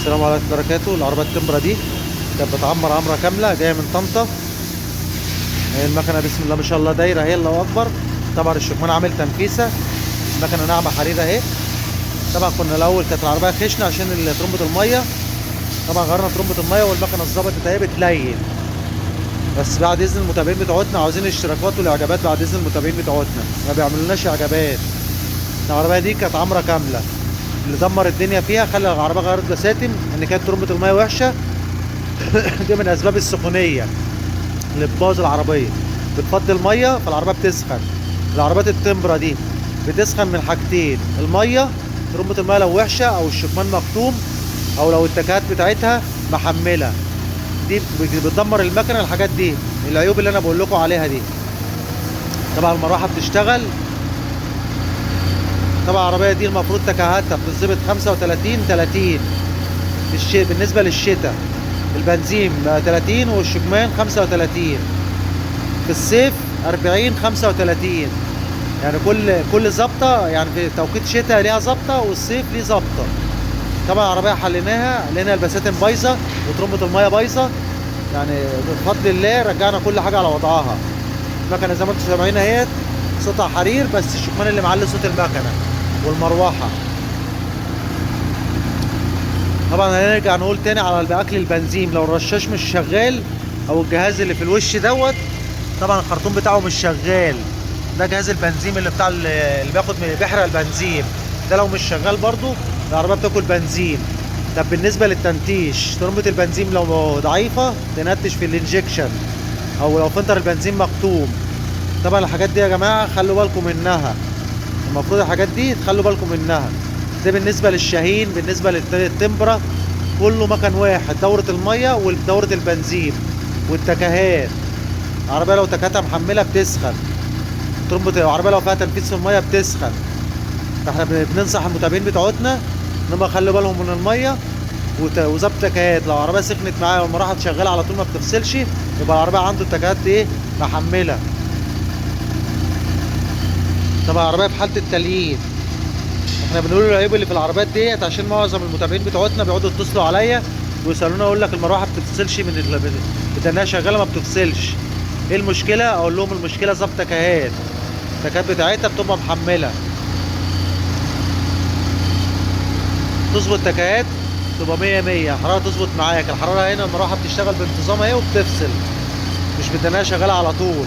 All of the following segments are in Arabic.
السلام عليكم ورحمة الله وبركاته. العربية التمبرا دي كانت بتعمر عمرة كاملة جاية من طنطا. المكنة بسم الله ما شاء الله دايرة هي الله أكبر. طبعا الشكمان عامل تنفيسة، المكنة ناعمة حريرة اهي. طبعا كنا الأول كانت العربية خشنة عشان ترمبة المية، طبعا غيرنا ترمبة المية والمكنة اتظبطت اهي بتلين. بس بعد إذن المتابعين بتوعتنا عاوزين الاشتراكات والإعجابات، بعد إذن المتابعين بتوعتنا ما بيعملولناش إعجابات. العربية دي كانت عمرة كاملة، اللي دمر الدنيا فيها خلى العربية غيرت بساتم ان كانت ترمبة المية وحشة. دي من اسباب السخونية اللي بتبوظ العربية، بتفضي المية فالعربية بتسخن. العربيات التمبرا دي بتسخن من حاجتين: المية، ترمبة المية لو وحشة او الشكمان مكتوم او لو التكات بتاعتها محملة، دي بتدمر المكنة. الحاجات دي العيوب اللي انا بقول لكم عليها دي. طبعا المروحة بتشتغل. طبعا العربية دي المفروض تكهاتها بتظبط 35-30 بالنسبة للشتاء، البنزين 30 والشكمان 35. في الصيف 40-35، يعني كل ظبطة، يعني في توقيت شتاء ليها ظبطة والصيف ليه ظبطة. طبعا العربية حليناها، لقينا البساتم بايظة وترمبة المية بايظة، يعني بفضل الله رجعنا كل حاجة على وضعها. المكنة زي ما انتم سامعين اهيت صوتها حرير، بس الشكمان اللي معلي صوت المكنة والمروحة. طبعا هنرجع نقول تاني على اكل البنزين، لو الرشاش مش شغال او الجهاز اللي في الوش دوت، طبعا الخرطوم بتاعه مش شغال، ده جهاز البنزين اللي بتاع اللي بيحرق البنزين، ده لو مش شغال برضو العربيه بتاكل بنزين. طب بالنسبه للتنتيش، ترمبه البنزين لو ضعيفه تنتش في الانجكشن، او لو فلتر البنزين مكتوم. طبعا الحاجات دي يا جماعه خلوا بالكم منها، المفروض الحاجات دي تخلوا بالكم منها. ده بالنسبه للشاهين. بالنسبه للتمبرا كله مكان واحد، دوره الميه ودوره البنزين والتكهات. العربيه لو تكاتها محمله بتسخن، ترمبه العربيه لو فيها تنفيذ في الميه بتسخن. فاحنا بننصح المتابعين بتوعتنا ان هم يخلوا بالهم من الميه وظبط التكهات. لو العربيه سخنت معايا والمروحه شغاله على طول ما بتفصلش، يبقى العربيه عنده التكهات ايه؟ محمله. طبعا العربيه في حاله التليين، احنا بنقول العيوب اللي في العربيات ديت عشان معظم المتابعين بتوعتنا بيقعدوا يتصلوا عليا ويسالونا، يقول لك المروحه ما بتفصلش بدنها شغاله ما بتفصلش، ايه المشكله؟ اقول لهم المشكله ظبط تكهات، التكهات بتاعتها بتبقى محمله. تظبط تكهات تبقى 100 الحراره تظبط معاك. الحراره هنا المروحه بتشتغل بانتظام اهي وبتفصل، مش بدنها شغاله على طول.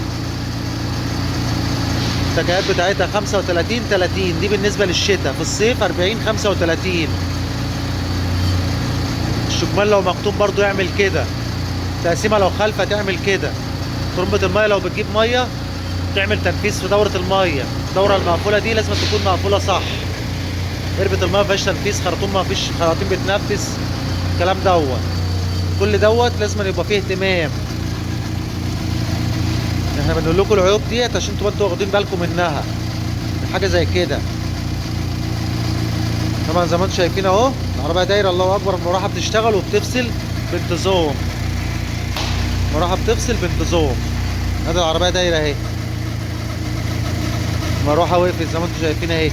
التكهات بتاعتها 35-30، دي بالنسبه للشتاء. في الصيف 40-35. الشكمان لو مكتوم برضو يعمل كده، تقسيمه لو خالفه تعمل كده. ترمبه الميه لو بتجيب ميه تعمل تنفيذ في دوره الميه، الدوره المقفوله دي لازم تكون مقفوله صح. قربة الميه مفيهاش تنفيذ، خرطوم مفيش خراطيم بتنفذ، الكلام دوت. كل دوت لازم يبقى فيه اهتمام. احنا بنقول لكم العيوب ديت عشان انتوا واخدين بالكم منها، من حاجه زي كده. طبعا زي ما انتم شايفين اهو العربيه دايره الله اكبر، المروحه بتشتغل وبتفصل بانتظام، المروحه بتفصل بانتظام. ادي العربيه دايره اهي، المروحه وقفت زي ما انتم شايفين اهي.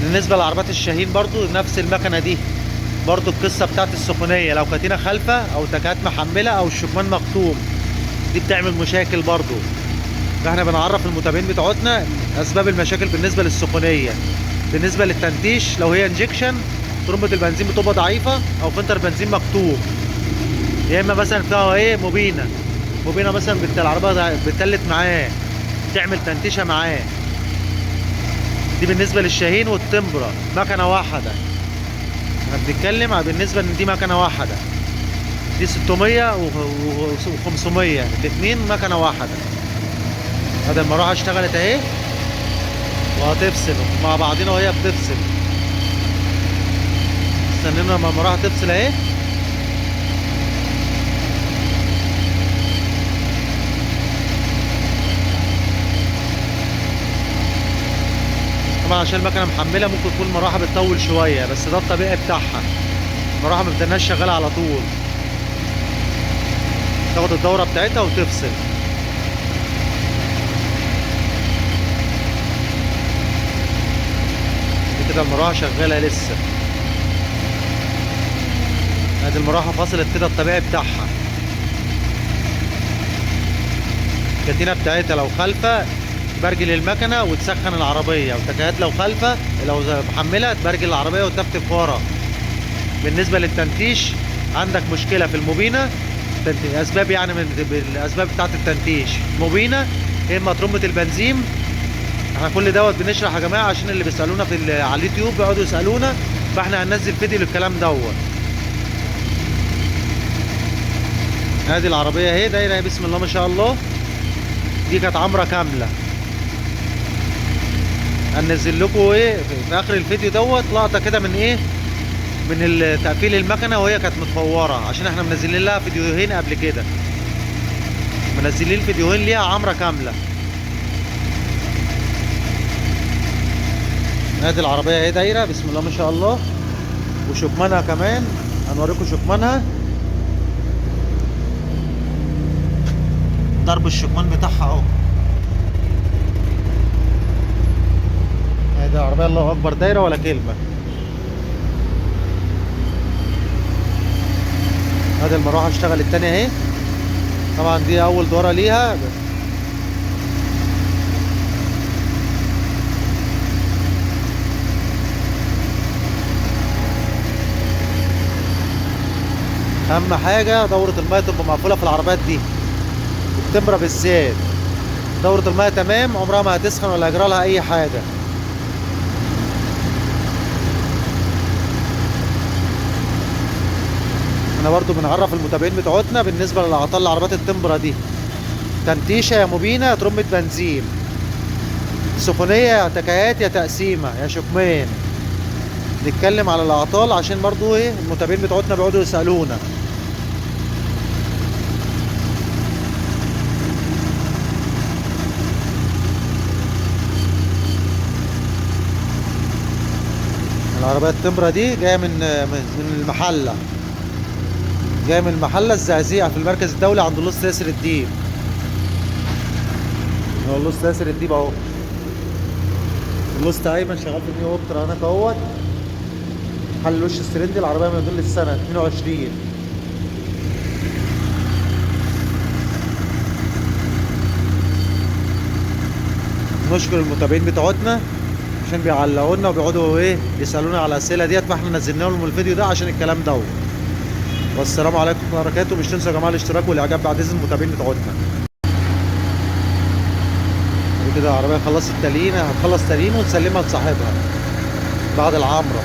بالنسبه لعربيات الشاهين برضو نفس المكنه دي، برضو القصه بتاعت السخونيه، لو كانت خالفه او تكات محمله او الشكمان مكتوم، دي بتعمل مشاكل برضو. فاحنا بنعرف المتابعين بتوعتنا اسباب المشاكل بالنسبه للسخونيه. بالنسبه للتنتيش، لو هي انجكشن ترمبه البنزين بتبقى ضعيفه او فلتر بنزين مكتوم، يا اما مثلا فيها ايه مبينه مثلا العربيه بتتلت معاه تعمل تنتيشه معاه. دي بالنسبه للشاهين والتمبرا مكنه واحده. احنا بنتكلم بالنسبه ان دي مكنه واحده، دي 600 و500 الاثنين مكنه واحده. هذا المروحه اشتغلت اهي وهتفصل مع بعضنا وهي بتفصل. استنينا لما المروحه تفصل اهي. طبعا عشان المكنه محمله ممكن تكون المروحه بتطول شويه، بس ده الطبيعي بتاعها. المروحه ما بتدناش شغاله على طول، تاخد الدوره بتاعتها وتفصل. كده المروحه شغاله لسه. ادي المروحه فصلت كده الطبيعي بتاعها. الكتينه بتاعتها لو خالفه تبرجل المكنه وتسخن العربيه، والتكيهات لو خالفه لو محمله تبرجل العربيه وتفتف ورا. بالنسبه للتنتيش عندك مشكله في الموبينه، اسباب يعني من الاسباب بتاعت التنتيش موبينه، يا اما ترمبه البنزين. احنا كل دوت بنشرح يا جماعه عشان اللي بيسالونا على اليوتيوب بيقعدوا يسالونا، فاحنا هننزل فيديو للكلام دوت. ادي العربيه اهي دايره بسم الله ما شاء الله. دي كانت عمره كامله. هننزل لكم ايه في اخر الفيديو دوت لقطه كده من ايه، من تقفيل المكنه وهي كانت متفوره، عشان احنا منزلين لها فيديوهين قبل كده، منزلين فيديوهين ليها عمره كامله. ادي العربيه اهي دايره بسم الله ما شاء الله، وشكمانها كمان هنوريكم شكمانها، ضرب الشكمان بتاعها اهو. ادي العربيه الله اكبر دايره ولا كلمه. ادي المروحه اشتغل التانية اهي، طبعا دي اول دوره ليها. اهم حاجه دوره الميه تبقى مقفوله في العربيات دي، التمبره بالذات. دوره الميه تمام عمرها ما هتسخن ولا هيجرى لها اي حاجه. احنا برضو بنعرف المتابعين بتوعتنا بالنسبه للاعطال العربيات التمبره دي، تنتيشه يا مبينه يا ترمبه بنزين، سخونيه يا تكيات يا تقسيمه يا شكمان. نتكلم على الاعطال عشان برضو ايه المتابعين بتوعتنا بيقعدوا يسالونا. العربيه التمبره دي جايه من المحله، جاي من المحله الزقازيق في المركز الدولي عند اللص ياسر الديب. هو اللص ياسر الديب اهو، اللص ايمن شغال في النيو اوبترا هناك اهوت، محل الوش السرندي. العربيه من موديل السنه 22. نشكر المتابعين بتوعتنا عشان بيعلقوا لنا وبيقعدوا ايه يسالونا على الاسئله ديت، فاحنا نزلنا لهم الفيديو ده عشان الكلام دوت. والسلام عليكم ورحمه الله وبركاته. مش تنسوا يا جماعه الاشتراك والاعجاب بعد اذن المتابعين بتوعتنا. كده العربيه خلصت تليين، هتخلص تليين وتسلمها لصاحبها بعد العمره.